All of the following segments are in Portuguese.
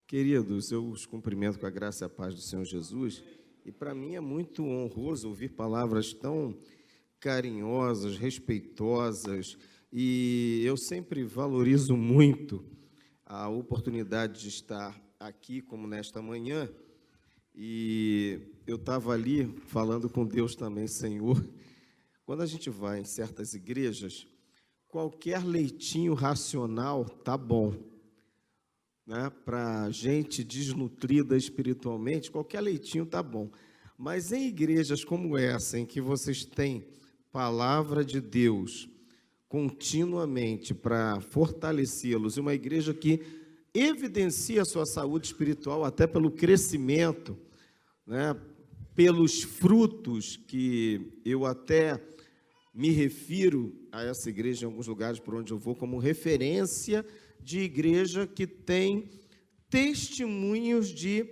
Queridos, eu os cumprimento com a graça e a paz do Senhor Jesus, e para mim é muito honroso ouvir palavras tão carinhosas, respeitosas, e eu sempre valorizo muito a oportunidade de estar aqui, como nesta manhã, e eu estava ali falando com Deus também, Senhor, quando a gente vai em certas igrejas, qualquer leitinho racional tá bom, né? Para gente desnutrida espiritualmente, qualquer leitinho tá bom. Mas em igrejas como essa, em que vocês têm palavra de Deus continuamente para fortalecê-los, e uma igreja que evidencia a sua saúde espiritual até pelo crescimento, né? Pelos frutos que eu até me refiro a essa igreja em alguns lugares por onde eu vou como referência de igreja que tem testemunhos de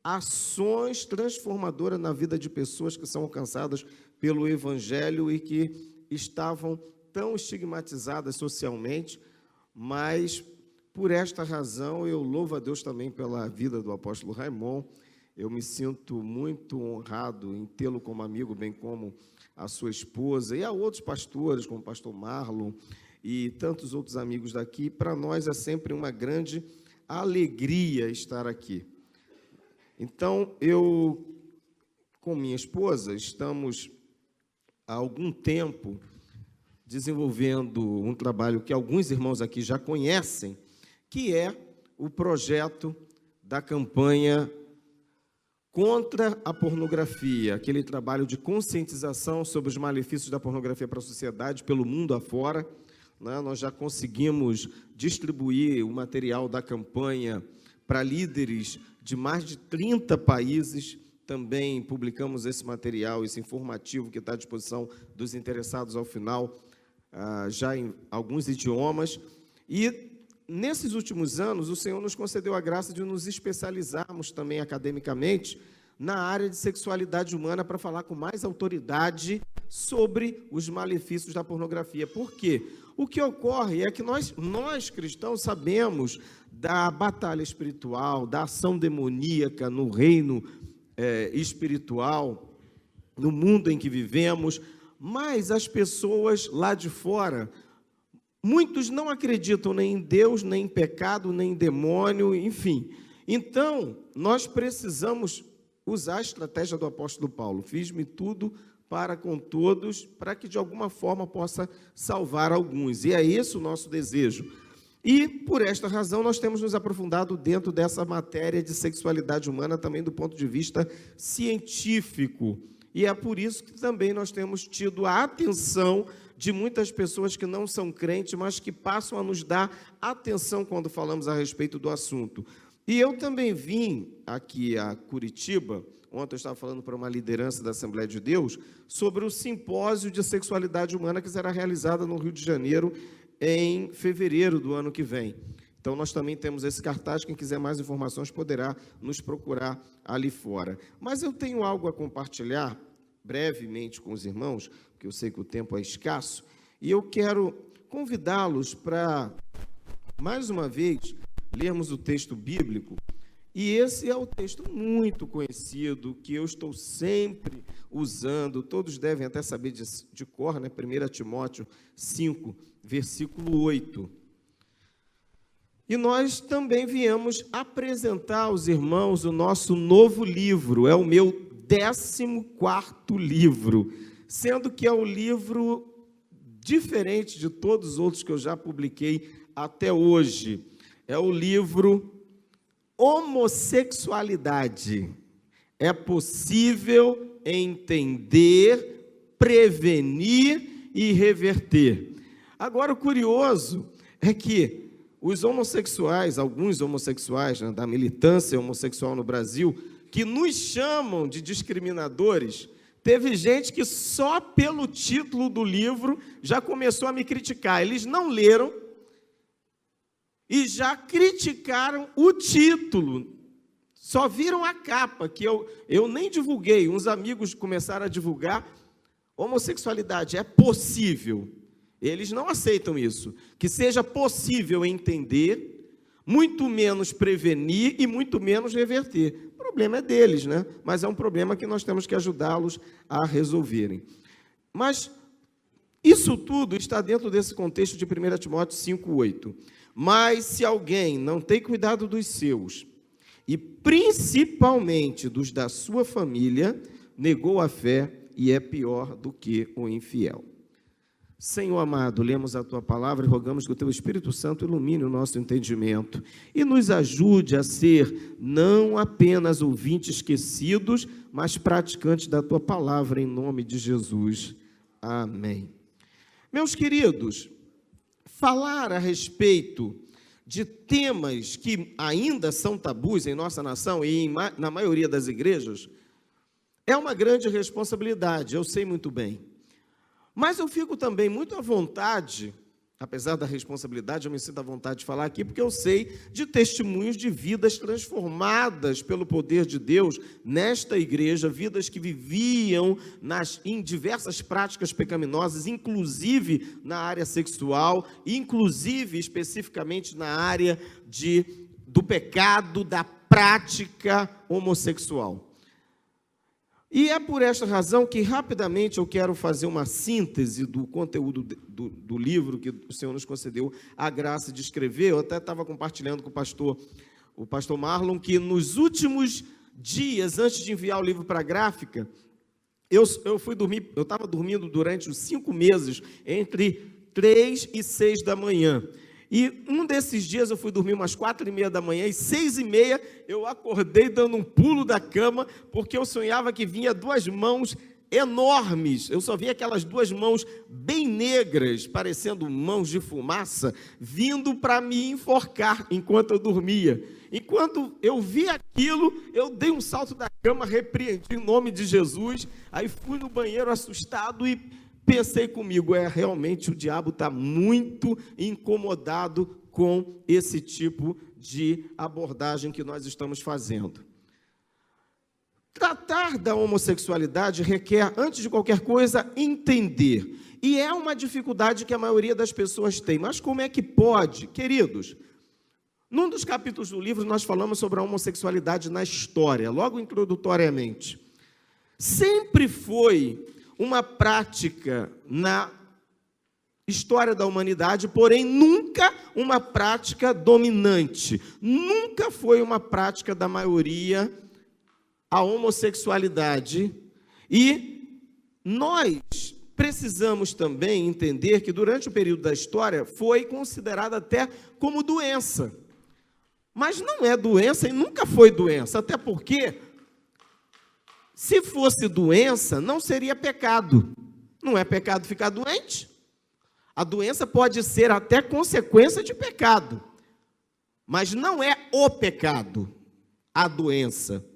ações transformadoras na vida de pessoas que são alcançadas pelo Evangelho e que estavam tão estigmatizadas socialmente, mas por esta razão eu louvo a Deus também pela vida do apóstolo Raimon. Eu me sinto muito honrado em tê-lo como amigo, bem como a sua esposa e a outros pastores, como o pastor Marlon, e tantos outros amigos daqui. Para nós é sempre uma grande alegria estar aqui. Então, eu, com minha esposa, estamos há algum tempo desenvolvendo um trabalho que alguns irmãos aqui já conhecem, que é o projeto da campanha contra a pornografia, aquele trabalho de conscientização sobre os malefícios da pornografia para a sociedade, pelo mundo afora. Nós já conseguimos distribuir o material da campanha para líderes de mais de 30 países. Também publicamos esse material, esse informativo que está à disposição dos interessados ao final, já em alguns idiomas. E nesses últimos anos, o Senhor nos concedeu a graça de nos especializarmos também academicamente na área de sexualidade humana para falar com mais autoridade sobre os malefícios da pornografia. Por quê? O que ocorre é que nós cristãos sabemos da batalha espiritual, da ação demoníaca no reino espiritual, no mundo em que vivemos, mas as pessoas lá de fora, muitos não acreditam nem em Deus, nem em pecado, nem em demônio, enfim. Então, nós precisamos usar a estratégia do apóstolo Paulo. Fiz-me tudo para com todos, para que de alguma forma possa salvar alguns. E é esse o nosso desejo. E, por esta razão, nós temos nos aprofundado dentro dessa matéria de sexualidade humana, também do ponto de vista científico. E é por isso que também nós temos tido a atenção de muitas pessoas que não são crentes, mas que passam a nos dar atenção quando falamos a respeito do assunto. E eu também vim aqui a Curitiba. Ontem eu estava falando para uma liderança da Assembleia de Deus sobre o simpósio de sexualidade humana que será realizado no Rio de Janeiro em fevereiro do ano que vem. Então, nós também temos esse cartaz. Quem quiser mais informações poderá nos procurar ali fora. Mas eu tenho algo a compartilhar brevemente com os irmãos, porque eu sei que o tempo é escasso, e eu quero convidá-los para, mais uma vez, lermos o texto bíblico. E esse é o texto muito conhecido, que eu estou sempre usando, todos devem até saber de cor, né? 1 Timóteo 5, versículo 8. E nós também viemos apresentar aos irmãos o nosso novo livro, é o meu 14º livro, sendo que é o livro diferente de todos os outros que eu já publiquei até hoje. É o livro Homossexualidade. É possível entender, prevenir e reverter. Agora, o curioso é que os homossexuais, alguns homossexuais, né, da militância homossexual no Brasil, que nos chamam de discriminadores, teve gente que só pelo título do livro já começou a me criticar. Eles não leram e já criticaram o título, só viram a capa, que eu nem divulguei, uns amigos começaram a divulgar. Homossexualidade é possível, eles não aceitam isso, que seja possível entender, muito menos prevenir e muito menos reverter. O problema é deles, né? Mas é um problema que nós temos que ajudá-los a resolverem. Mas isso tudo está dentro desse contexto de 1 Timóteo 5,8. Mas se alguém não tem cuidado dos seus, e principalmente dos da sua família, negou a fé e é pior do que o infiel. Senhor amado, lemos a Tua palavra e rogamos que o Teu Espírito Santo ilumine o nosso entendimento e nos ajude a ser não apenas ouvintes esquecidos, mas praticantes da Tua palavra, em nome de Jesus. Amém. Meus queridos, falar a respeito de temas que ainda são tabus em nossa nação e na maioria das igrejas é uma grande responsabilidade, eu sei muito bem. Mas eu fico também muito à vontade, apesar da responsabilidade, eu me sinto à vontade de falar aqui, porque eu sei de testemunhos de vidas transformadas pelo poder de Deus nesta igreja, vidas que viviam em diversas práticas pecaminosas, inclusive na área sexual, inclusive especificamente na área do pecado, da prática homossexual. E é por esta razão que, rapidamente, eu quero fazer uma síntese do conteúdo do livro que o Senhor nos concedeu a graça de escrever. Eu até estava compartilhando com o pastor Marlon, que nos últimos dias, antes de enviar o livro para a gráfica, eu estava dormindo durante os 5 meses, entre 3 e 6 da manhã. E um desses dias eu fui dormir umas 4h30 da manhã, e 6h30 eu acordei dando um pulo da cama, porque eu sonhava que vinha 2 mãos enormes. Eu só via aquelas 2 mãos bem negras, parecendo mãos de fumaça, vindo para me enforcar enquanto eu dormia. E quando eu vi aquilo, eu dei um salto da cama, repreendi em nome de Jesus, aí fui no banheiro assustado e pensei comigo, realmente o diabo está muito incomodado com esse tipo de abordagem que nós estamos fazendo. Tratar da homossexualidade requer, antes de qualquer coisa, entender. E é uma dificuldade que a maioria das pessoas tem. Mas como é que pode? Queridos, num dos capítulos do livro nós falamos sobre a homossexualidade na história, logo introdutoriamente. Sempre foi uma prática na história da humanidade, porém nunca uma prática dominante. Nunca foi uma prática da maioria a homossexualidade. E nós precisamos também entender que durante o período da história foi considerada até como doença. Mas não é doença e nunca foi doença, até porque se fosse doença, não seria pecado. Não é pecado ficar doente? A doença pode ser até consequência de pecado, mas não é o pecado, a doença.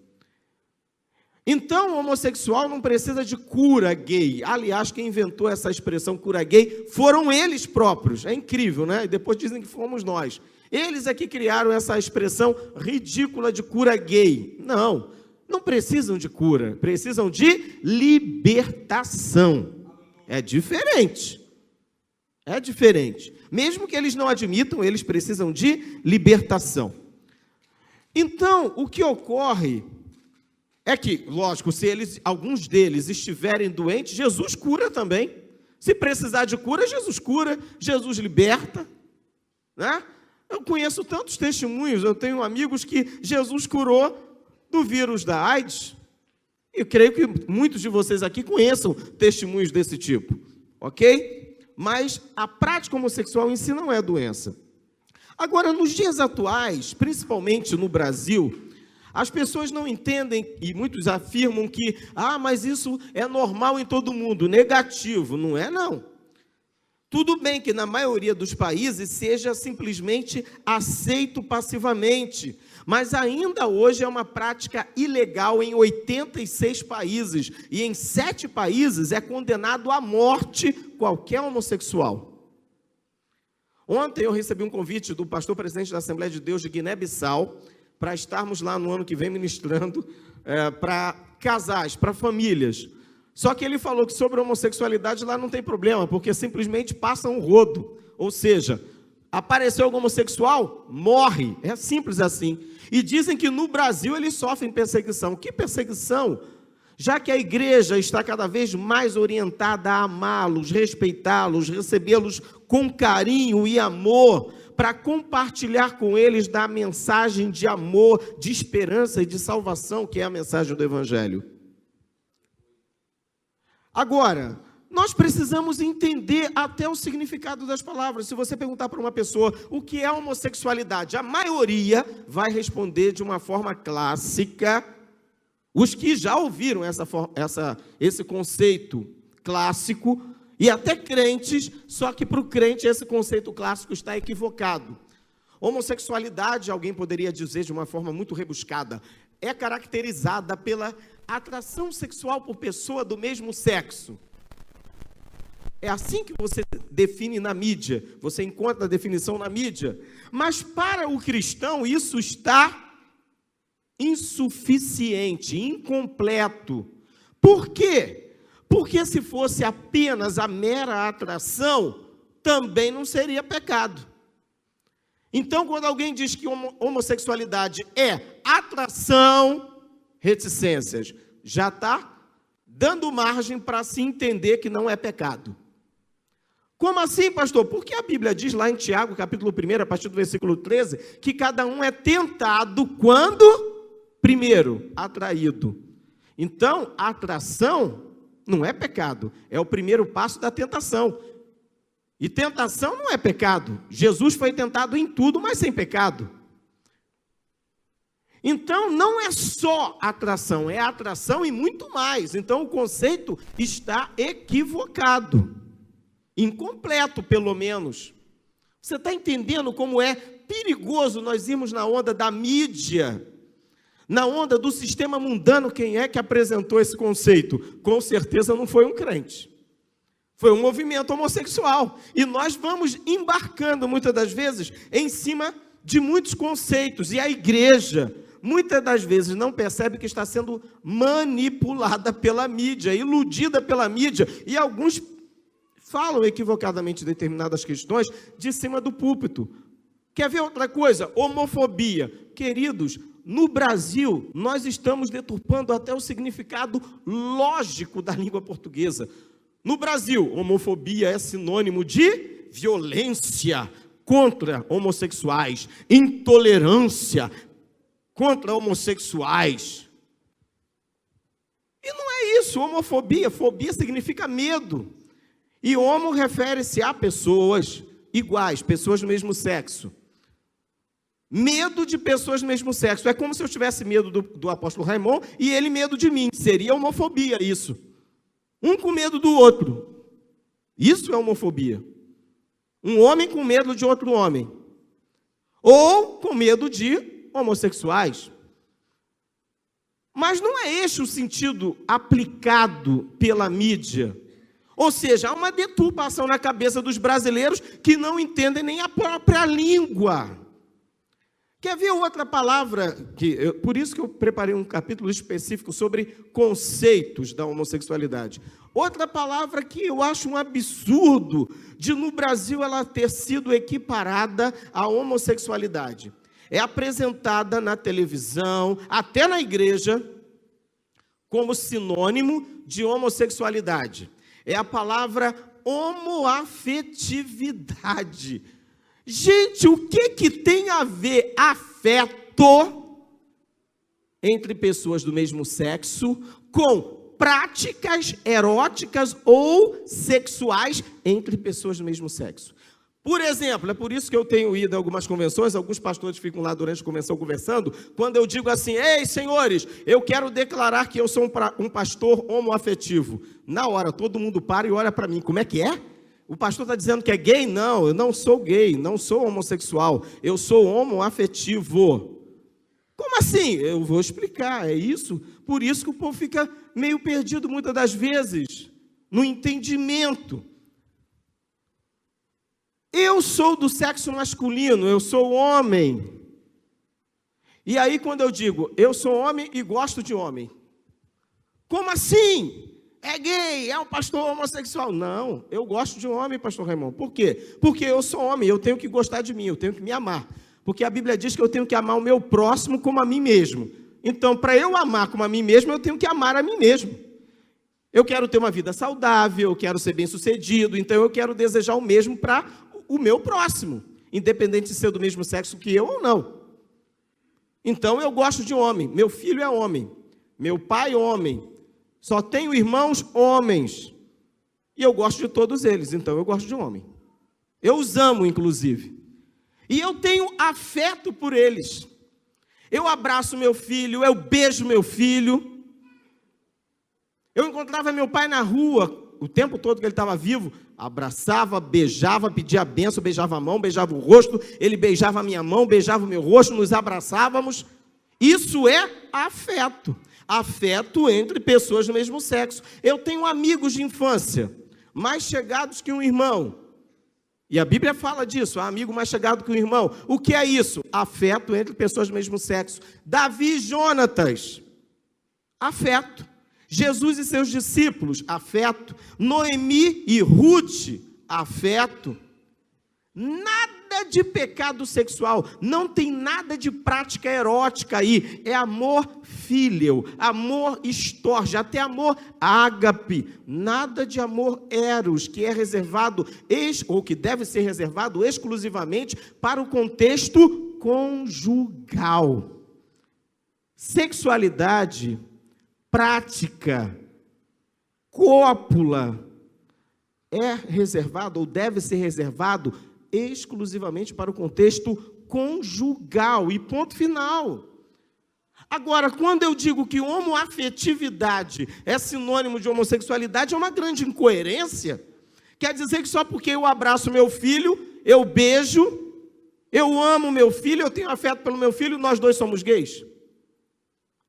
Então, o homossexual não precisa de cura gay. Aliás, quem inventou essa expressão cura gay foram eles próprios. É incrível, né? E depois dizem que fomos nós. Eles é que criaram essa expressão ridícula de cura gay. Não precisam de cura, precisam de libertação. É diferente. É diferente. Mesmo que eles não admitam, eles precisam de libertação. Então, o que ocorre é que, lógico, se alguns deles estiverem doentes, Jesus cura também. Se precisar de cura, Jesus cura, Jesus liberta, né? Eu conheço tantos testemunhos, eu tenho amigos que Jesus curou do vírus da AIDS, e eu creio que muitos de vocês aqui conheçam testemunhos desse tipo, ok? Mas a prática homossexual em si não é doença. Agora, nos dias atuais, principalmente no Brasil, as pessoas não entendem, e muitos afirmam que, mas isso é normal em todo mundo, negativo. Não é, não. Tudo bem que na maioria dos países seja simplesmente aceito passivamente, mas ainda hoje é uma prática ilegal em 86 países, e em 7 países é condenado à morte qualquer homossexual. Ontem eu recebi um convite do pastor presidente da Assembleia de Deus de Guiné-Bissau, para estarmos lá no ano que vem ministrando para casais, para famílias. Só que ele falou que sobre a homossexualidade lá não tem problema, porque simplesmente passa um rodo. Ou seja, Apareceu algum homossexual, morre. É simples assim. E dizem que no Brasil eles sofrem perseguição. Que perseguição? Já que a igreja está cada vez mais orientada a amá-los, respeitá-los, recebê-los com carinho e amor, para compartilhar com eles da mensagem de amor, de esperança e de salvação, que é a mensagem do Evangelho. Agora, nós precisamos entender até o significado das palavras. Se você perguntar para uma pessoa o que é homossexualidade, a maioria vai responder de uma forma clássica. Os que já ouviram esse conceito clássico, e até crentes, só que para o crente esse conceito clássico está equivocado. Homossexualidade, alguém poderia dizer de uma forma muito rebuscada, é caracterizada pela atração sexual por pessoa do mesmo sexo. É assim que você define na mídia, você encontra a definição na mídia. Mas para o cristão isso está insuficiente, incompleto. Por quê? Porque se fosse apenas a mera atração, também não seria pecado. Então, quando alguém diz que homossexualidade é atração, reticências, já está dando margem para se entender que não é pecado. Como assim, pastor? Porque a Bíblia diz lá em Tiago, capítulo 1, a partir do versículo 13, que cada um é tentado quando... Primeiro, atraído. Então, a atração não é pecado, é o primeiro passo da tentação. E tentação não é pecado. Jesus foi tentado em tudo, mas sem pecado. Então, não é só atração, é atração e muito mais. Então, o conceito está equivocado. Incompleto, pelo menos. Você está entendendo como é perigoso nós irmos na onda da mídia, na onda do sistema mundano? Quem é que apresentou esse conceito? Com certeza não foi um crente. Foi um movimento homossexual. E nós vamos embarcando, muitas das vezes, em cima de muitos conceitos. E a igreja, muitas das vezes, não percebe que está sendo manipulada pela mídia, iludida pela mídia. E alguns falam equivocadamente determinadas questões de cima do púlpito. Quer ver outra coisa? Homofobia. Queridos, no Brasil, nós estamos deturpando até o significado lógico da língua portuguesa. No Brasil, homofobia é sinônimo de violência contra homossexuais, intolerância contra homossexuais. E não é isso, homofobia. Fobia significa medo. E homo refere-se a pessoas iguais, pessoas do mesmo sexo. Medo de pessoas do mesmo sexo. É como se eu tivesse medo do apóstolo Raimundo e ele medo de mim. Seria homofobia isso. Um com medo do outro. Isso é homofobia. Um homem com medo de outro homem. Ou com medo de homossexuais. Mas não é este o sentido aplicado pela mídia. Ou seja, há uma deturpação na cabeça dos brasileiros que não entendem nem a própria língua. Quer ver outra palavra? Por isso que eu preparei um capítulo específico sobre conceitos da homossexualidade. Outra palavra que eu acho um absurdo de no Brasil ela ter sido equiparada à homossexualidade. É apresentada na televisão, até na igreja, como sinônimo de homossexualidade. É a palavra homoafetividade. Gente, o que tem a ver afeto entre pessoas do mesmo sexo com práticas eróticas ou sexuais entre pessoas do mesmo sexo? Por exemplo, é por isso que eu tenho ido a algumas convenções, alguns pastores ficam lá durante a convenção conversando, quando eu digo assim: ei, senhores, eu quero declarar que eu sou um pastor homoafetivo. Na hora, todo mundo para e olha para mim. Como é que é? O pastor está dizendo que é gay? Não, eu não sou gay, não sou homossexual, eu sou homoafetivo. Como assim? Eu vou explicar, é isso. Por isso que o povo fica meio perdido muitas das vezes, no entendimento. Eu sou do sexo masculino, eu sou homem. E aí quando eu digo, eu sou homem e gosto de homem. Como assim? é gay, é um pastor homossexual. Não, eu gosto de um homem, pastor Raimundo. Por quê? Porque eu sou homem, eu tenho que gostar de mim, eu tenho que me amar. Porque a Bíblia diz que eu tenho que amar o meu próximo como a mim mesmo. Então, para eu amar como a mim mesmo, eu tenho que amar a mim mesmo. Eu quero ter uma vida saudável, eu quero ser bem-sucedido, então eu quero desejar o mesmo para o meu próximo, independente de ser do mesmo sexo que eu ou não. Então, eu gosto de homem, meu filho é homem, meu pai é homem, só tenho irmãos homens, e eu gosto de todos eles, então eu gosto de homem. Eu os amo, inclusive. E eu tenho afeto por eles. Eu abraço meu filho, eu beijo meu filho. Eu encontrava meu pai na rua, o tempo todo que ele estava vivo, abraçava, beijava, pedia a benção, beijava a mão, beijava o rosto, ele beijava a minha mão, beijava o meu rosto, nos abraçávamos. Isso é afeto. Afeto entre pessoas do mesmo sexo. Eu tenho amigos de infância, mais chegados que um irmão. E a Bíblia fala disso, amigo mais chegado que um irmão. O que é isso? Afeto entre pessoas do mesmo sexo. Davi e Jonatas, afeto. Jesus e seus discípulos, afeto. Noemi e Ruth, afeto. Nada de pecado sexual, não tem nada de prática erótica aí, é amor fíleo, amor estorge, até amor ágape, nada de amor eros, que é reservado, ou que deve ser reservado exclusivamente para o contexto conjugal. Sexualidade, prática, cópula, é reservado ou deve ser reservado exclusivamente para o contexto conjugal e ponto final. Agora, quando eu digo que homoafetividade é sinônimo de homossexualidade, é uma grande incoerência. Quer dizer que só porque eu abraço meu filho, eu beijo, eu amo meu filho, eu tenho afeto pelo meu filho, nós dois somos gays?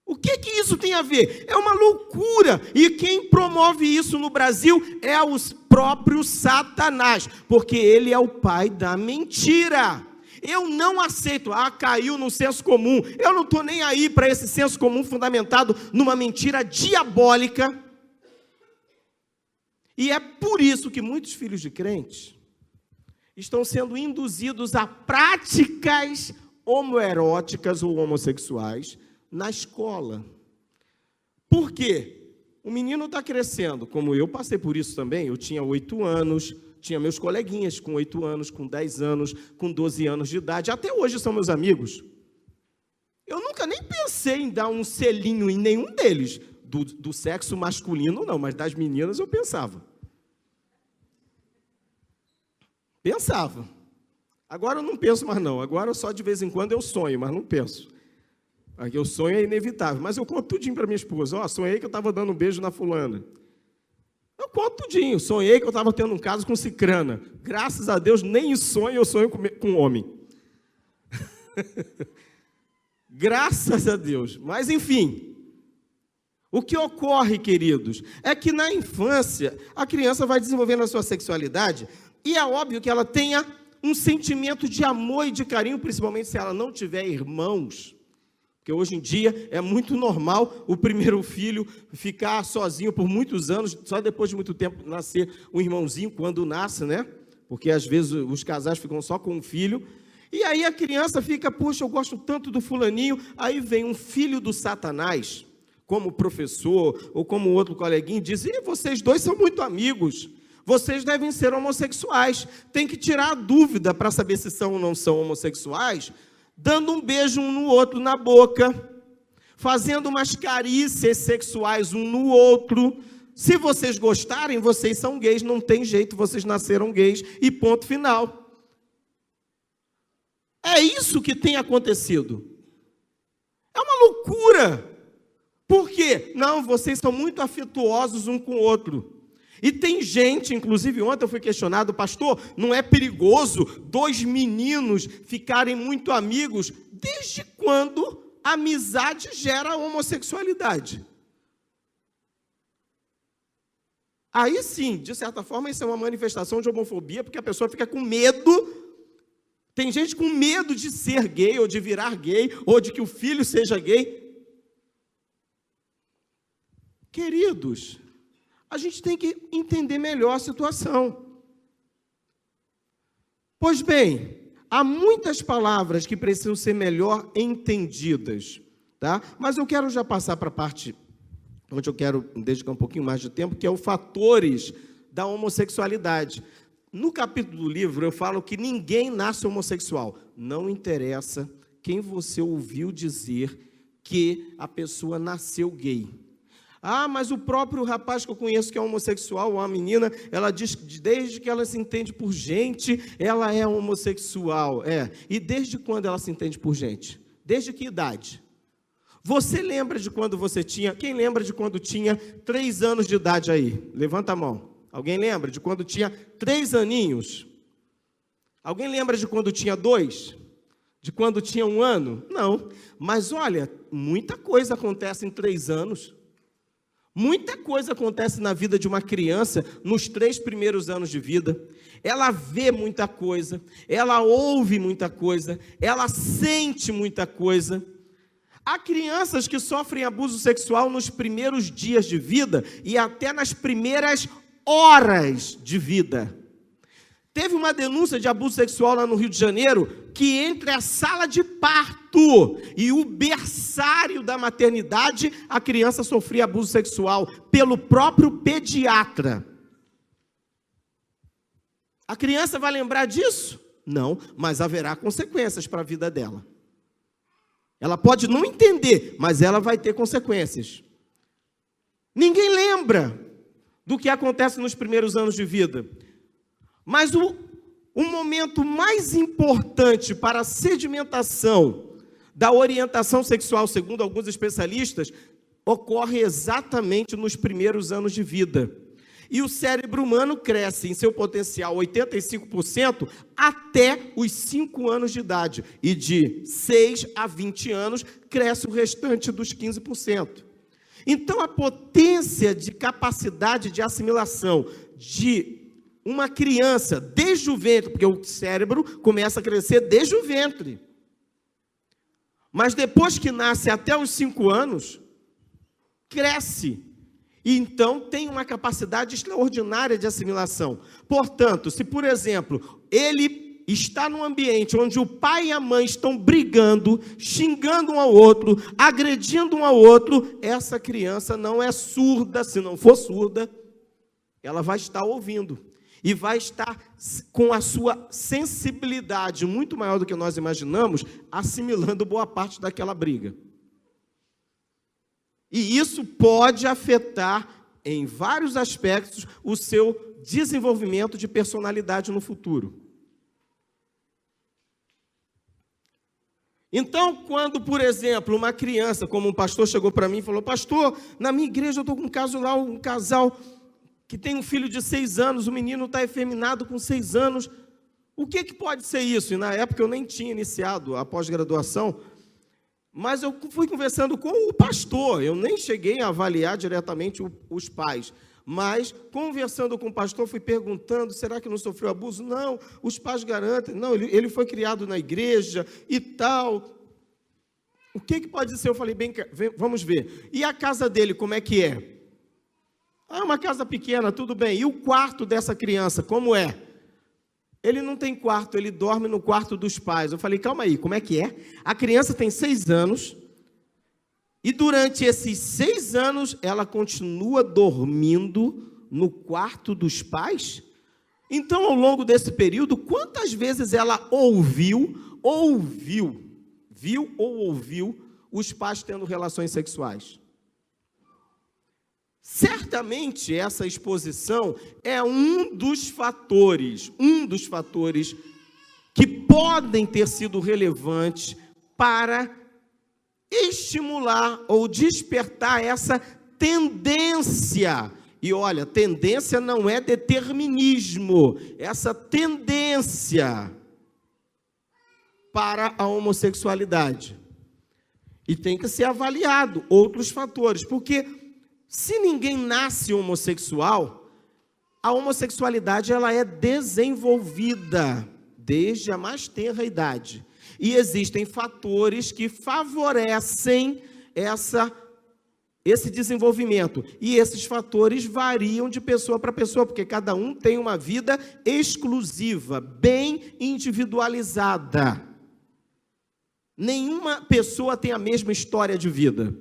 O que isso tem a ver? É uma loucura. E quem promove isso no Brasil é o próprio Satanás, porque ele é o pai da mentira. Eu não aceito, caiu no senso comum. Eu não estou nem aí para esse senso comum fundamentado numa mentira diabólica. E é por isso que muitos filhos de crentes estão sendo induzidos a práticas homoeróticas ou homossexuais na escola. Por quê? O menino está crescendo, como eu passei por isso também. Eu tinha 8 anos, tinha meus coleguinhas com 8 anos, com 10 anos, com 12 anos de idade. Até hoje são meus amigos. Eu nunca nem pensei em dar um selinho em nenhum deles. Do sexo masculino, não, mas das meninas eu pensava. Pensava. Agora eu não penso mais, não. Agora só de vez em quando eu sonho, mas não penso. Porque o sonho é inevitável. Mas eu conto tudinho para minha esposa. Sonhei que eu estava dando um beijo na fulana. Eu conto tudinho. Sonhei que eu estava tendo um caso com cicrana. Graças a Deus, nem em sonho eu sonho com homem. Graças a Deus. Mas, enfim. O que ocorre, queridos, é que na infância, a criança vai desenvolvendo a sua sexualidade e é óbvio que ela tenha um sentimento de amor e de carinho, principalmente se ela não tiver irmãos. Porque hoje em dia é muito normal o primeiro filho ficar sozinho por muitos anos, só depois de muito tempo nascer um irmãozinho, quando nasce, né? Porque às vezes os casais ficam só com um filho. E aí a criança fica, poxa, eu gosto tanto do fulaninho. Aí vem um filho do Satanás, como professor ou como outro coleguinha, e diz, vocês dois são muito amigos, vocês devem ser homossexuais. Tem que tirar a dúvida para saber se são ou não são homossexuais, dando um beijo um no outro na boca, fazendo umas carícias sexuais um no outro. Se vocês gostarem, vocês são gays, não tem jeito, vocês nasceram gays, e ponto final. É isso que tem acontecido. É uma loucura. Por quê? Não, vocês são muito afetuosos um com o outro. E tem gente, inclusive ontem eu fui questionado, pastor, não é perigoso 2 meninos ficarem muito amigos? Desde quando a amizade gera homossexualidade? Aí sim, de certa forma, isso é uma manifestação de homofobia, porque a pessoa fica com medo. Tem gente com medo de ser gay, ou de virar gay, ou de que o filho seja gay. Queridos, a gente tem que entender melhor a situação. Pois bem, há muitas palavras que precisam ser melhor entendidas, tá? Mas eu quero já passar para a parte onde eu quero dedicar um pouquinho mais de tempo, que é os fatores da homossexualidade. No capítulo do livro eu falo que ninguém nasce homossexual. Não interessa quem você ouviu dizer que a pessoa nasceu gay. Ah, mas o próprio rapaz que eu conheço que é homossexual, ou a menina, ela diz que desde que ela se entende por gente, ela é homossexual. E desde quando ela se entende por gente? Desde que idade? Você lembra de quando você tinha... Quem lembra de quando tinha 3 anos de idade aí? Levanta a mão. Alguém lembra de quando tinha 3 aninhos? Alguém lembra de quando tinha 2? De quando tinha 1 ano? Não. Mas olha, muita coisa acontece em 3 anos. Muita coisa acontece na vida de uma criança nos 3 primeiros anos de vida. Ela vê muita coisa, ela ouve muita coisa, ela sente muita coisa. Há crianças que sofrem abuso sexual nos primeiros dias de vida e até nas primeiras horas de vida. Teve uma denúncia de abuso sexual lá no Rio de Janeiro, que entre a sala de parto e o berçário da maternidade, a criança sofria abuso sexual pelo próprio pediatra. A criança vai lembrar disso? Não, mas haverá consequências para a vida dela. Ela pode não entender, mas ela vai ter consequências. Ninguém lembra do que acontece nos primeiros anos de vida. Mas o momento mais importante para a sedimentação da orientação sexual, segundo alguns especialistas, ocorre exatamente nos primeiros anos de vida. E o cérebro humano cresce em seu potencial 85% até os 5 anos de idade. E de 6 a 20 anos cresce o restante dos 15%. Então, a potência de capacidade de assimilação de uma criança, desde o ventre, porque o cérebro começa a crescer desde o ventre. Mas depois que nasce até os 5 anos, cresce. E então tem uma capacidade extraordinária de assimilação. Portanto, se, por exemplo, ele está num ambiente onde o pai e a mãe estão brigando, xingando um ao outro, agredindo um ao outro, essa criança não é surda. Se não for surda, ela vai estar ouvindo. E vai estar com a sua sensibilidade muito maior do que nós imaginamos, assimilando boa parte daquela briga. E isso pode afetar, em vários aspectos, o seu desenvolvimento de personalidade no futuro. Então, quando, por exemplo, uma criança, como um pastor chegou para mim e falou: pastor, na minha igreja eu estou com um caso lá, um casal que tem um filho de 6 anos, o menino está efeminado com 6 anos. O que pode ser isso? E na época eu nem tinha iniciado a pós-graduação, mas eu fui conversando com o pastor, eu nem cheguei a avaliar diretamente os pais, mas conversando com o pastor, fui perguntando: será que não sofreu abuso? Não, os pais garantem, não, ele foi criado na igreja e tal. O que pode ser? Eu falei: bem, vamos ver. E a casa dele, como é que é? Ah, uma casa pequena, tudo bem. E o quarto dessa criança, como é? Ele não tem quarto, ele dorme no quarto dos pais. Eu falei: calma aí, como é que é? A criança tem 6 anos, e durante esses 6 anos, ela continua dormindo no quarto dos pais? Então, ao longo desse período, quantas vezes ela ouviu os pais tendo relações sexuais? Certamente essa exposição é um dos fatores que podem ter sido relevantes para estimular ou despertar essa tendência. E olha, tendência não é determinismo, essa tendência para a homossexualidade. E tem que ser avaliado outros fatores, porque se ninguém nasce homossexual, a homossexualidade ela é desenvolvida desde a mais tenra idade. E existem fatores que favorecem esse desenvolvimento. E esses fatores variam de pessoa para pessoa, porque cada um tem uma vida exclusiva, bem individualizada. Nenhuma pessoa tem a mesma história de vida.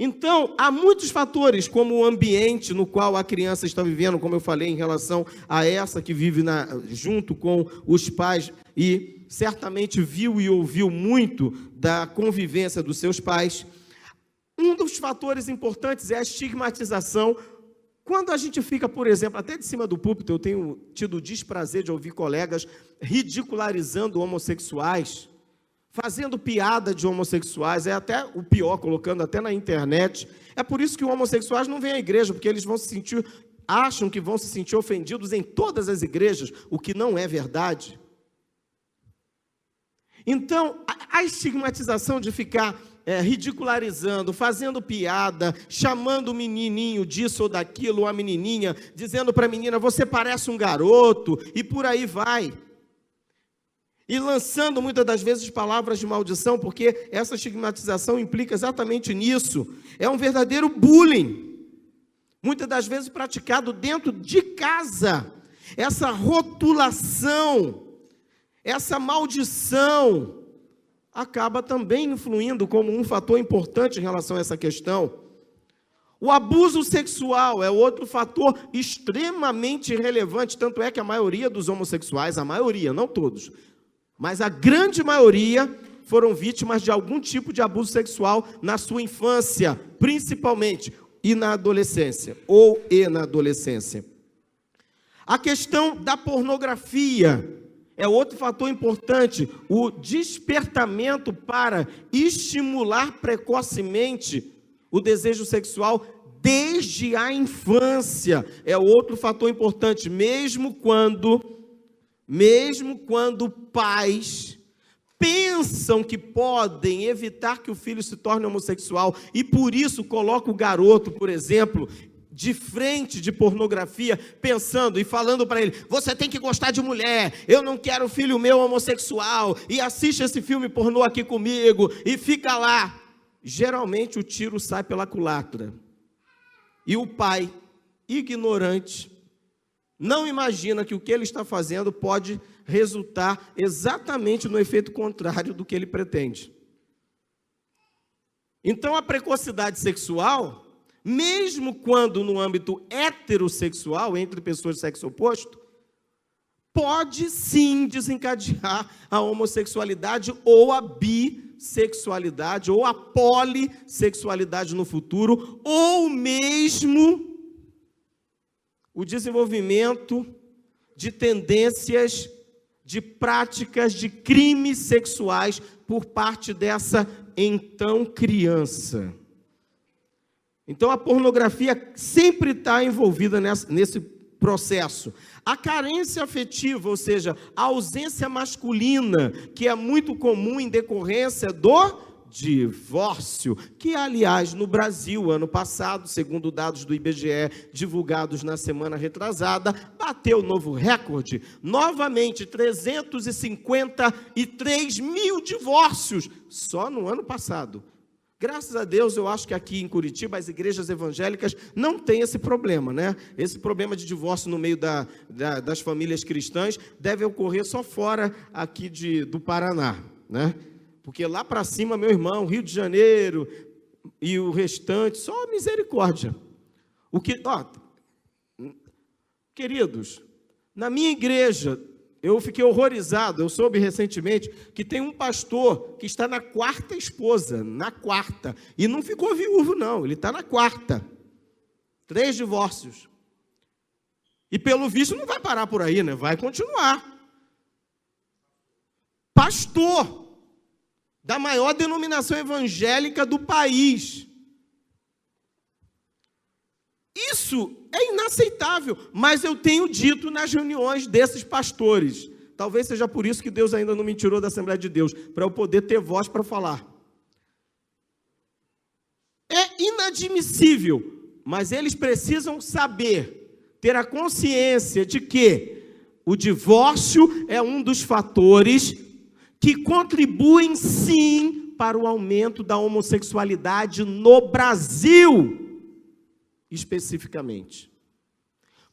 Então, há muitos fatores, como o ambiente no qual a criança está vivendo, como eu falei, em relação a essa que vive junto com os pais e certamente viu e ouviu muito da convivência dos seus pais. Um dos fatores importantes é a estigmatização. Quando a gente fica, por exemplo, até de cima do púlpito, eu tenho tido o desprazer de ouvir colegas ridicularizando homossexuais, fazendo piada de homossexuais, é até o pior, colocando até na internet. É por isso que os homossexuais não vêm à igreja, porque eles acham que vão se sentir ofendidos em todas as igrejas, o que não é verdade. Então, a estigmatização de ficar ridicularizando, fazendo piada, chamando o menininho disso ou daquilo, ou a menininha, dizendo para a menina, você parece um garoto, e por aí vai. E lançando muitas das vezes palavras de maldição, porque essa estigmatização implica exatamente nisso. É um verdadeiro bullying, muitas das vezes praticado dentro de casa. Essa rotulação, essa maldição, acaba também influindo como um fator importante em relação a essa questão. O abuso sexual é outro fator extremamente relevante, tanto é que a maioria dos homossexuais, a maioria, não todos, mas a grande maioria foram vítimas de algum tipo de abuso sexual na sua infância, principalmente, e na adolescência. A questão da pornografia é outro fator importante, o despertamento para estimular precocemente o desejo sexual desde a infância. É outro fator importante, mesmo quando pais pensam que podem evitar que o filho se torne homossexual e por isso colocam o garoto, por exemplo, de frente de pornografia, pensando e falando para ele, você tem que gostar de mulher, eu não quero filho meu homossexual, e assiste esse filme pornô aqui comigo, e fica lá. Geralmente o tiro sai pela culatra. E o pai, ignorante, não imagina que o que ele está fazendo pode resultar exatamente no efeito contrário do que ele pretende. Então a precocidade sexual, mesmo quando no âmbito heterossexual, entre pessoas de sexo oposto, pode sim desencadear a homossexualidade ou a bissexualidade ou a polissexualidade no futuro, ou mesmo o desenvolvimento de tendências, de práticas de crimes sexuais por parte dessa então criança. Então, a pornografia sempre está envolvida nesse processo. A carência afetiva, ou seja, a ausência masculina, que é muito comum em decorrência do divórcio, que, aliás, no Brasil, ano passado, segundo dados do IBGE, divulgados na semana retrasada, bateu novo recorde. Novamente, 353 mil divórcios, só no ano passado. Graças a Deus, eu acho que aqui em Curitiba, as igrejas evangélicas não têm esse problema, né? Esse problema de divórcio no meio das famílias cristãs deve ocorrer só fora aqui do Paraná, né? Porque lá para cima, meu irmão, Rio de Janeiro e o restante, só misericórdia. Queridos, na minha igreja, eu fiquei horrorizado, eu soube recentemente que tem um pastor que está na 4ª esposa, e não ficou viúvo não, ele está na 4ª, 3 divórcios. E pelo visto não vai parar por aí, né? Vai continuar. Pastor da maior denominação evangélica do país. Isso é inaceitável, mas eu tenho dito nas reuniões desses pastores, talvez seja por isso que Deus ainda não me tirou da Assembleia de Deus, para eu poder ter voz para falar. É inadmissível, mas eles precisam saber, ter a consciência de que o divórcio é um dos fatores que contribuem sim para o aumento da homossexualidade no Brasil, especificamente.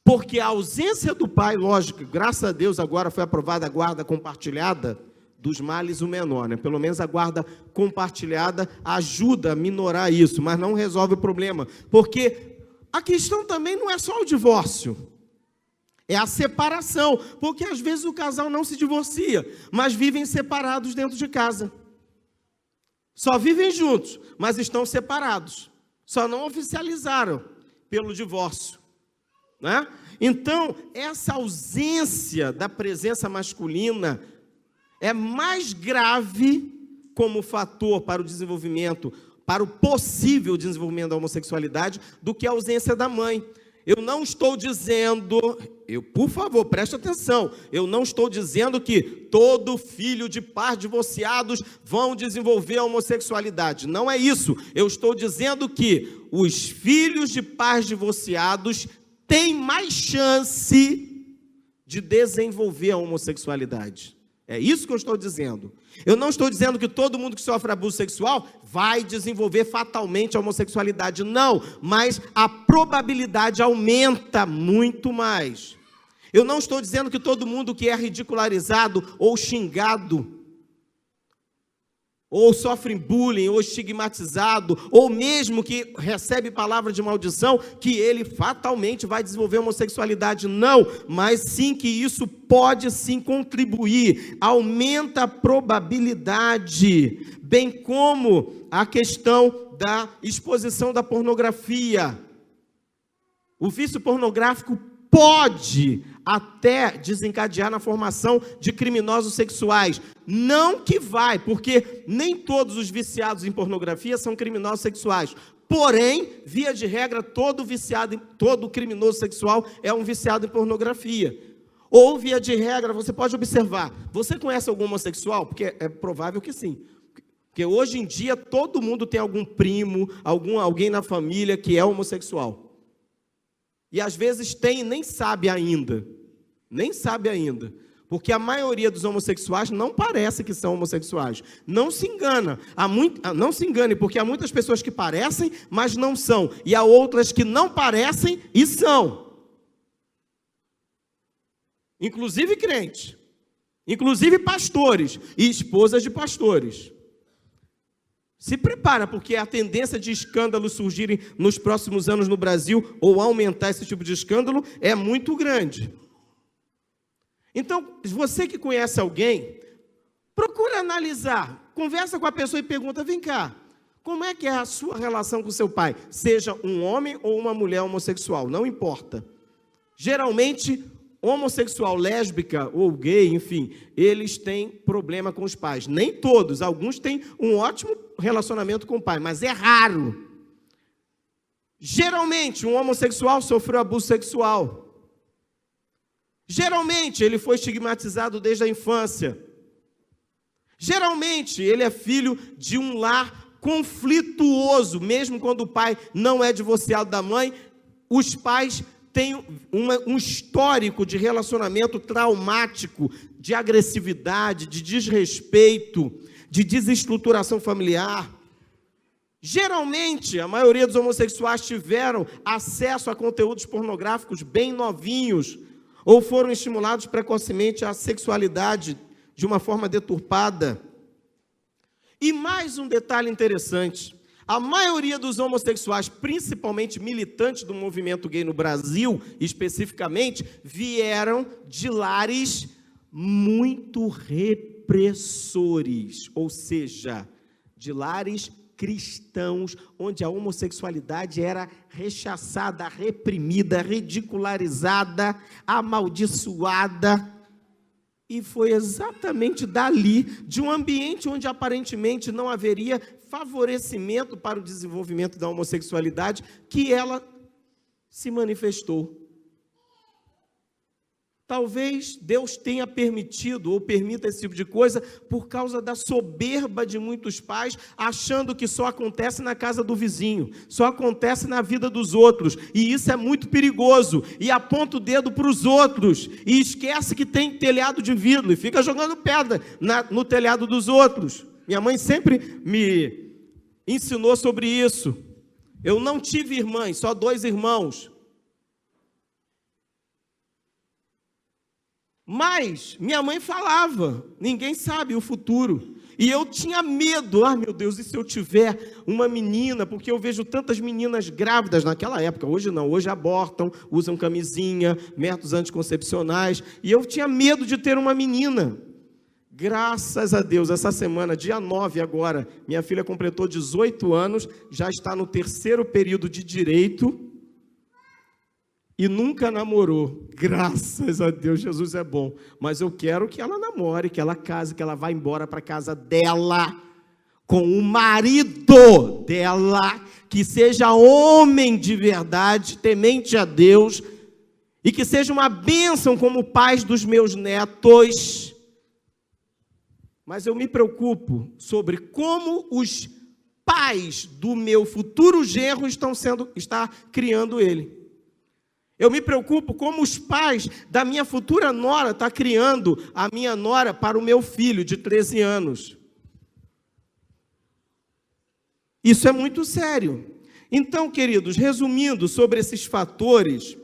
Porque a ausência do pai, lógico, graças a Deus agora foi aprovada a guarda compartilhada, dos males o menor, né? Pelo menos a guarda compartilhada ajuda a minorar isso, mas não resolve o problema, porque a questão também não é só o divórcio, é a separação, porque às vezes o casal não se divorcia, mas vivem separados dentro de casa, só vivem juntos, mas estão separados, só não oficializaram pelo divórcio, né? Então, essa ausência da presença masculina é mais grave como fator para o desenvolvimento, para o possível desenvolvimento da homossexualidade, do que a ausência da mãe. Eu não estou dizendo, por favor, preste atenção, eu não estou dizendo que todo filho de pais divorciados vão desenvolver a homossexualidade. Não é isso. Eu estou dizendo que os filhos de pais divorciados têm mais chance de desenvolver a homossexualidade. É isso que eu estou dizendo. Eu não estou dizendo que todo mundo que sofre abuso sexual vai desenvolver fatalmente a homossexualidade, não, mas a probabilidade aumenta muito mais. Eu não estou dizendo que todo mundo que é ridicularizado ou xingado, ou sofre bullying, ou estigmatizado, ou mesmo que recebe palavra de maldição, que ele fatalmente vai desenvolver homossexualidade. Não, mas sim que isso pode sim contribuir, aumenta a probabilidade, bem como a questão da exposição da pornografia. O vício pornográfico pode até desencadear na formação de criminosos sexuais. Não que vai, porque nem todos os viciados em pornografia são criminosos sexuais. Porém, via de regra, todo criminoso sexual é um viciado em pornografia. Ou, via de regra, você pode observar, você conhece algum homossexual? Porque é provável que sim. Porque hoje em dia todo mundo tem algum primo, alguém na família que é homossexual. E às vezes tem e nem sabe ainda. Nem sabe ainda. Porque a maioria dos homossexuais não parece que são homossexuais. Não se engana. Não se engane, porque há muitas pessoas que parecem, mas não são. E há outras que não parecem e são. Inclusive crentes. Inclusive pastores e esposas de pastores. Se prepara, porque a tendência de escândalos surgirem nos próximos anos no Brasil, ou aumentar esse tipo de escândalo, é muito grande. Então, você que conhece alguém, procura analisar, conversa com a pessoa e pergunta, vem cá, como é que é a sua relação com seu pai? Seja um homem ou uma mulher homossexual, não importa. Geralmente, homossexual, lésbica ou gay, enfim, eles têm problema com os pais. Nem todos, alguns têm um ótimo relacionamento com o pai, mas é raro. Geralmente, um homossexual sofreu abuso sexual. Geralmente, ele foi estigmatizado desde a infância. Geralmente, ele é filho de um lar conflituoso, mesmo quando o pai não é divorciado da mãe, os pais têm um histórico de relacionamento traumático, de agressividade, de desrespeito, de desestruturação familiar. Geralmente, a maioria dos homossexuais tiveram acesso a conteúdos pornográficos bem novinhos, ou foram estimulados precocemente à sexualidade de uma forma deturpada. E mais um detalhe interessante, a maioria dos homossexuais, principalmente militantes do movimento gay no Brasil, especificamente, vieram de lares muito repressores, ou seja, de lares cristãos, onde a homossexualidade era rechaçada, reprimida, ridicularizada, amaldiçoada. E foi exatamente dali, de um ambiente onde aparentemente não haveria favorecimento para o desenvolvimento da homossexualidade, que ela se manifestou. Talvez Deus tenha permitido ou permita esse tipo de coisa por causa da soberba de muitos pais, achando que só acontece na casa do vizinho, só acontece na vida dos outros, e isso é muito perigoso, e aponta o dedo para os outros, e esquece que tem telhado de vidro, e fica jogando pedra no telhado dos outros. Minha mãe sempre me ensinou sobre isso. Eu não tive irmãs, só 2 irmãos. Mas minha mãe falava, ninguém sabe o futuro. E eu tinha medo, meu Deus, e se eu tiver uma menina? Porque eu vejo tantas meninas grávidas naquela época, hoje não, hoje abortam, usam camisinha, métodos anticoncepcionais, e eu tinha medo de ter uma menina. Graças a Deus, essa semana, dia 9 agora, minha filha completou 18 anos, já está no 3º período de Direito, e nunca namorou. Graças a Deus, Jesus é bom. Mas eu quero que ela namore, que ela case, que ela vá embora para a casa dela, com o marido dela, que seja homem de verdade, temente a Deus, e que seja uma bênção como pais dos meus netos. Mas eu me preocupo sobre como os pais do meu futuro genro está criando ele. Eu me preocupo como os pais da minha futura nora estão criando a minha nora para o meu filho de 13 anos. Isso é muito sério. Então, queridos, resumindo sobre esses fatores,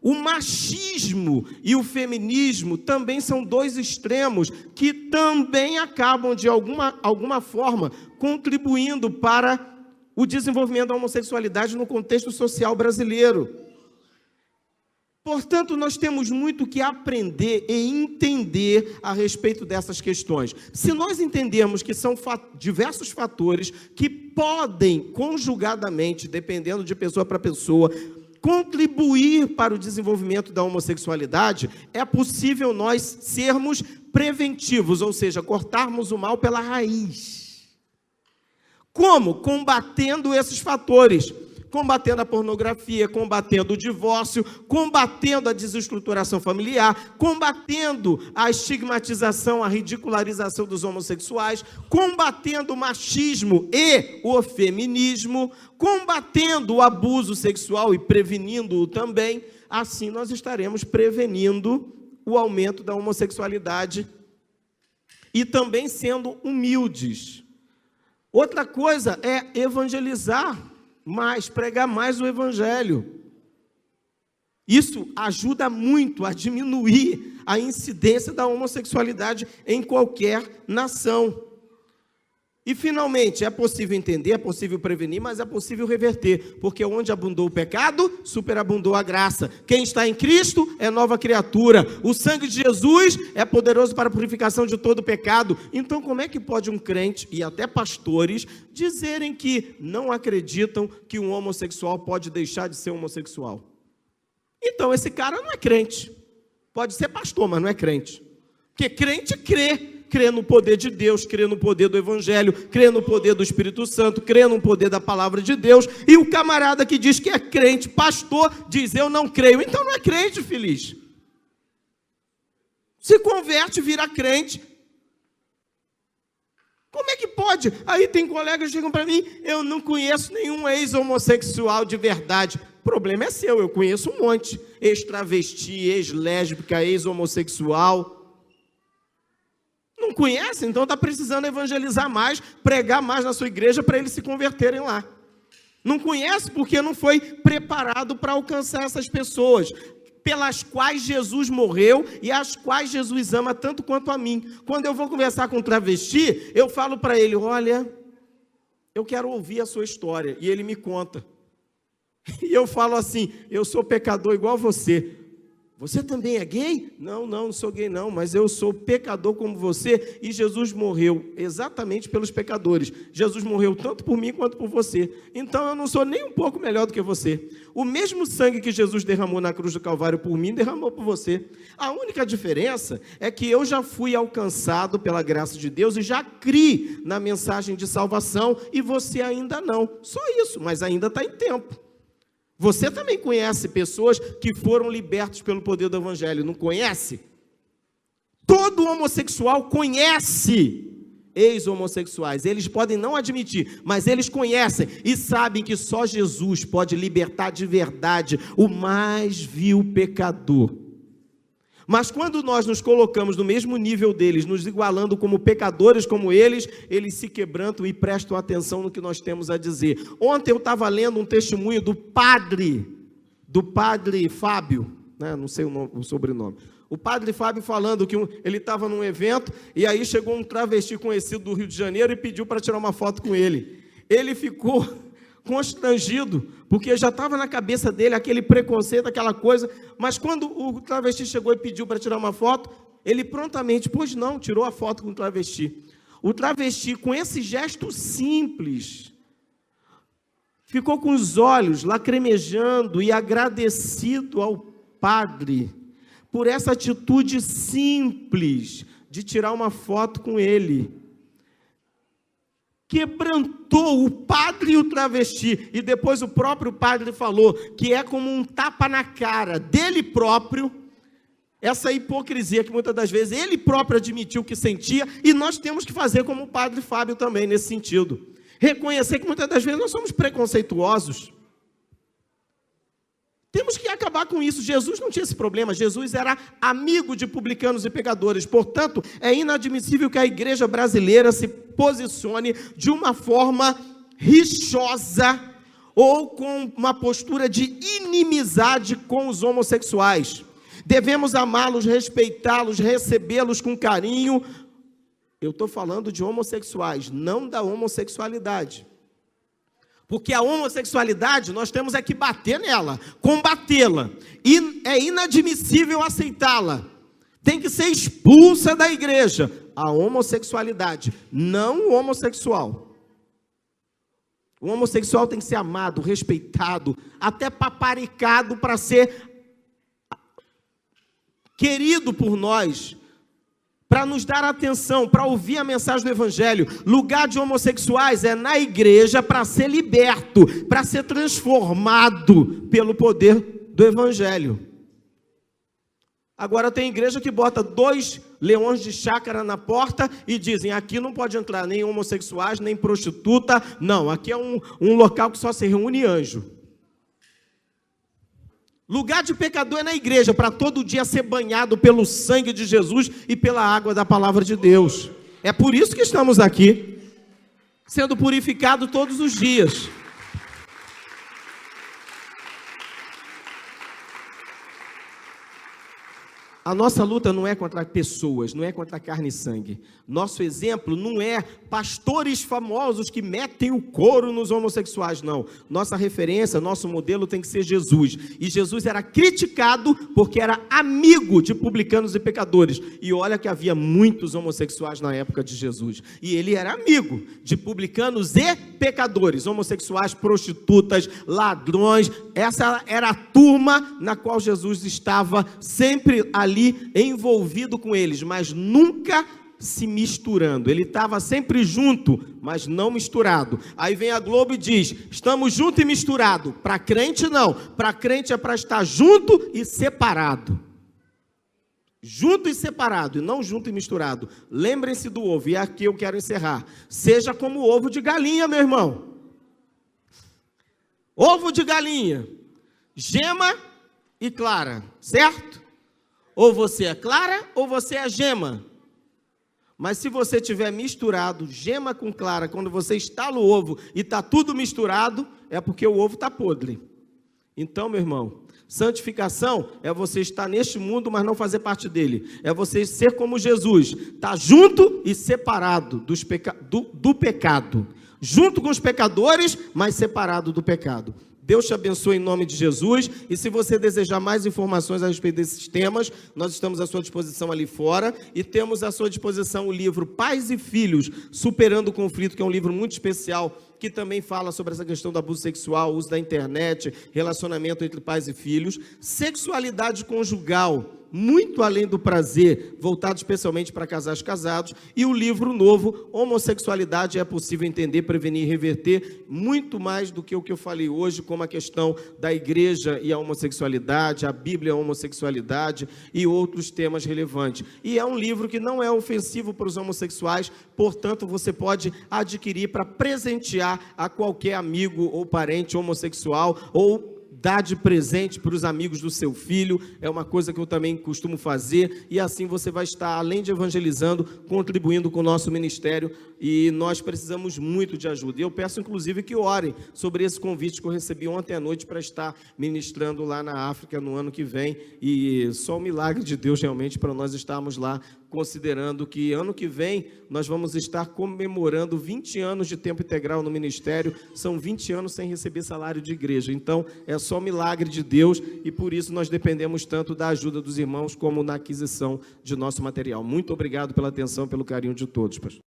o machismo e o feminismo também são 2 extremos que também acabam, de alguma forma, contribuindo para o desenvolvimento da homossexualidade no contexto social brasileiro. Portanto, nós temos muito que aprender e entender a respeito dessas questões. Se nós entendermos que são diversos fatores que podem, conjugadamente, dependendo de pessoa para pessoa, contribuir para o desenvolvimento da homossexualidade, é possível nós sermos preventivos, ou seja, cortarmos o mal pela raiz. Como? Combatendo esses fatores. Combatendo a pornografia, combatendo o divórcio, combatendo a desestruturação familiar, combatendo a estigmatização, a ridicularização dos homossexuais, combatendo o machismo e o feminismo, combatendo o abuso sexual e prevenindo-o também. Assim nós estaremos prevenindo o aumento da homossexualidade e também sendo humildes. Outra coisa é evangelizar mais, pregar mais o evangelho. Isso ajuda muito a diminuir a incidência da homossexualidade em qualquer nação. E, finalmente, é possível entender, é possível prevenir, mas é possível reverter, porque onde abundou o pecado, superabundou a graça. Quem está em Cristo é nova criatura. O sangue de Jesus é poderoso para a purificação de todo pecado. Então, como é que pode um crente, e até pastores, dizerem que não acreditam que um homossexual pode deixar de ser homossexual? Então, esse cara não é crente. Pode ser pastor, mas não é crente. Porque crente crê no poder de Deus, crê no poder do Evangelho, crê no poder do Espírito Santo, crê no poder da palavra de Deus, e o camarada que diz que é crente, pastor, diz, eu não creio, então não é crente, feliz. Se converte, vira crente. Como é que pode? Aí tem colegas que chegam para mim, eu não conheço nenhum ex-homossexual de verdade. O problema é seu, eu conheço um monte. Ex-travesti, ex-lésbica, ex-homossexual. Não conhece? Então está precisando evangelizar mais, pregar mais na sua igreja para eles se converterem lá. Não conhece porque não foi preparado para alcançar essas pessoas, pelas quais Jesus morreu e as quais Jesus ama tanto quanto a mim. Quando eu vou conversar com um travesti, eu falo para ele, olha, eu quero ouvir a sua história. E ele me conta. E eu falo assim, eu sou pecador igual você. Você também é gay? Não sou gay não, mas eu sou pecador como você, e Jesus morreu exatamente pelos pecadores. Jesus morreu tanto por mim quanto por você. Então eu não sou nem um pouco melhor do que você. O mesmo sangue que Jesus derramou na cruz do Calvário por mim, derramou por você. A única diferença é que eu já fui alcançado pela graça de Deus e já criei na mensagem de salvação, e você ainda não. Só isso, mas ainda está em tempo. Você também conhece pessoas que foram libertas pelo poder do Evangelho, não conhece? Todo homossexual conhece ex-homossexuais. Eles podem não admitir, mas eles conhecem e sabem que só Jesus pode libertar de verdade o mais vil pecador. Mas quando nós nos colocamos no mesmo nível deles, nos igualando como pecadores como eles se quebrantam e prestam atenção no que nós temos a dizer. Ontem eu estava lendo um testemunho do padre Fábio, né? Não sei o sobrenome. O padre Fábio falando que ele estava num evento e aí chegou um travesti conhecido do Rio de Janeiro e pediu para tirar uma foto com ele. Ele ficou constrangido, porque já estava na cabeça dele aquele preconceito, aquela coisa, mas quando o travesti chegou e pediu para tirar uma foto, ele prontamente, pois não, tirou a foto com o travesti. O travesti, com esse gesto simples, ficou com os olhos lacrimejando e agradecido ao padre por essa atitude simples de tirar uma foto com ele. Quebrantou o padre e o travesti, e depois o próprio padre falou que é como um tapa na cara dele próprio, essa hipocrisia que muitas das vezes ele próprio admitiu que sentia, e nós temos que fazer como o padre Fábio também nesse sentido, reconhecer que muitas das vezes nós somos preconceituosos. Temos que acabar com isso. Jesus não tinha esse problema. Jesus era amigo de publicanos e pecadores. Portanto, é inadmissível que a igreja brasileira se posicione de uma forma rixosa ou com uma postura de inimizade com os homossexuais. Devemos amá-los, respeitá-los, recebê-los com carinho. Eu estou falando de homossexuais, não da homossexualidade. Porque a homossexualidade, nós temos é que bater nela, combatê-la. E é inadmissível aceitá-la. Tem que ser expulsa da igreja. A homossexualidade, não o homossexual. O homossexual tem que ser amado, respeitado, até paparicado para ser querido por nós, para nos dar atenção, para ouvir a mensagem do Evangelho. Lugar de homossexuais é na igreja para ser liberto, para ser transformado pelo poder do Evangelho. Agora tem igreja que bota 2 leões de chácara na porta e dizem, aqui não pode entrar nem homossexuais, nem prostituta, não, aqui é um local que só se reúne anjo. Lugar de pecador é na igreja, para todo dia ser banhado pelo sangue de Jesus e pela água da palavra de Deus. É por isso que estamos aqui, sendo purificados todos os dias. A nossa luta não é contra pessoas, não é contra carne e sangue. Nosso exemplo não é pastores famosos que metem o couro nos homossexuais, não. Nossa referência, nosso modelo tem que ser Jesus. E Jesus era criticado porque era amigo de publicanos e pecadores. E olha que havia muitos homossexuais na época de Jesus. E ele era amigo de publicanos e pecadores, homossexuais, prostitutas, ladrões. Essa era a turma na qual Jesus estava sempre ali envolvido com eles, mas nunca se misturando. Ele estava sempre junto, mas não misturado. Aí vem a Globo e diz, estamos junto e misturado. Para crente não, para crente é para estar junto e separado. Junto e separado, e não junto e misturado. Lembrem-se do ovo, e aqui eu quero encerrar. Seja como ovo de galinha, meu irmão. Ovo de galinha, gema e clara, certo? Ou você é clara, ou você é gema. Mas se você tiver misturado, gema com clara, quando você estala o ovo e está tudo misturado, é porque o ovo está podre. Então, meu irmão, santificação é você estar neste mundo, mas não fazer parte dele. É você ser como Jesus, estar junto e separado do pecado. Junto com os pecadores, mas separado do pecado. Deus te abençoe em nome de Jesus, e se você desejar mais informações a respeito desses temas, nós estamos à sua disposição ali fora, e temos à sua disposição o livro Pais e Filhos, Superando o Conflito, que é um livro muito especial, que também fala sobre essa questão do abuso sexual, uso da internet, relacionamento entre pais e filhos, sexualidade conjugal, muito além do prazer, voltado especialmente para casais casados, e o livro novo, Homossexualidade é possível entender, prevenir e reverter, muito mais do que o que eu falei hoje, como a questão da igreja e a homossexualidade, a Bíblia e a homossexualidade e outros temas relevantes. E é um livro que não é ofensivo para os homossexuais, portanto você pode adquirir para presentear a qualquer amigo ou parente homossexual, ou dá de presente para os amigos do seu filho, é uma coisa que eu também costumo fazer, e assim você vai estar, além de evangelizando, contribuindo com o nosso ministério, e nós precisamos muito de ajuda. E eu peço, inclusive, que orem sobre esse convite que eu recebi ontem à noite para estar ministrando lá na África no ano que vem, e só o milagre de Deus realmente para nós estarmos lá, considerando que ano que vem nós vamos estar comemorando 20 anos de tempo integral no ministério, são 20 anos sem receber salário de igreja, então é só milagre de Deus, e por isso nós dependemos tanto da ajuda dos irmãos como na aquisição de nosso material. Muito obrigado pela atenção, pelo carinho de todos, pastor.